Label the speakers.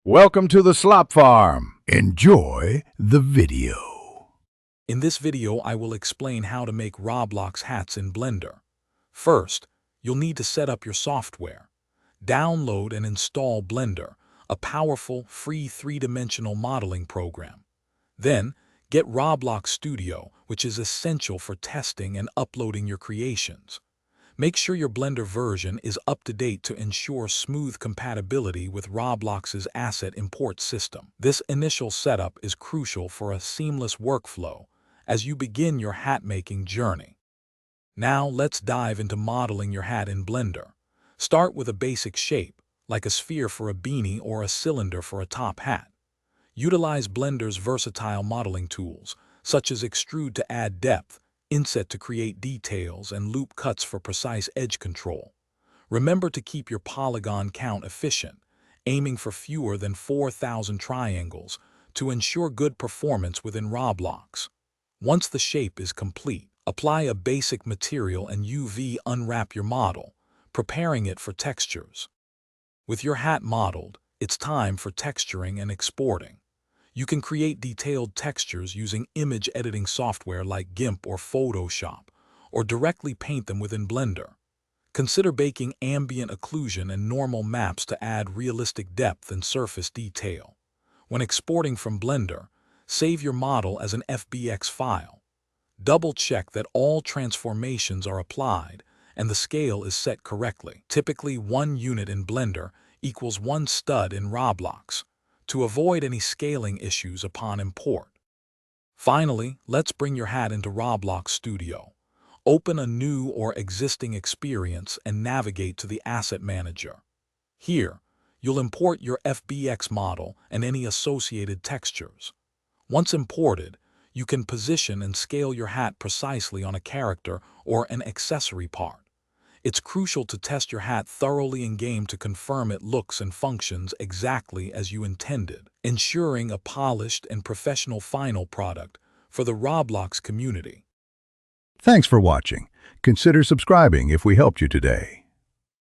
Speaker 1: Welcome to the Slop Farm. Enjoy the video.
Speaker 2: In this video, I will explain how to make Roblox hats in Blender. First, you'll need to set up your software. Download and install Blender, a powerful, free three-dimensional modeling program. Then, get Roblox Studio, which is essential for testing and uploading your creations. Make sure your Blender version is up to date to ensure smooth compatibility with Roblox's asset import system. This initial setup is crucial for a seamless workflow as you begin your hat-making journey. Now let's dive into modeling your hat in Blender. Start with a basic shape, like a sphere for a beanie or a cylinder for a top hat. Utilize Blender's versatile modeling tools, such as Extrude to add depth, Inset to create details, and loop cuts for precise edge control. Remember to keep your polygon count efficient, aiming for fewer than 4,000 triangles to ensure good performance within Roblox. Once the shape is complete, apply a basic material and UV unwrap your model, preparing it for textures. With your hat modeled, it's time for texturing and exporting. You can create detailed textures using image editing software like GIMP or Photoshop, or directly paint them within Blender. Consider baking ambient occlusion and normal maps to add realistic depth and surface detail. When exporting from Blender, save your model as an FBX file. Double-check that all transformations are applied and the scale is set correctly. Typically, 1 unit in Blender equals 1 stud in Roblox, to avoid any scaling issues upon import. Finally, let's bring your hat into Roblox Studio. Open a new or existing experience and navigate to the Asset Manager. Here, you'll import your FBX model and any associated textures. Once imported, you can position and scale your hat precisely on a character or an accessory part. It's crucial to test your hat thoroughly in-game to confirm it looks and functions exactly as you intended, ensuring a polished and professional final product for the Roblox community.
Speaker 1: Thanks for watching. Consider subscribing if we helped you today.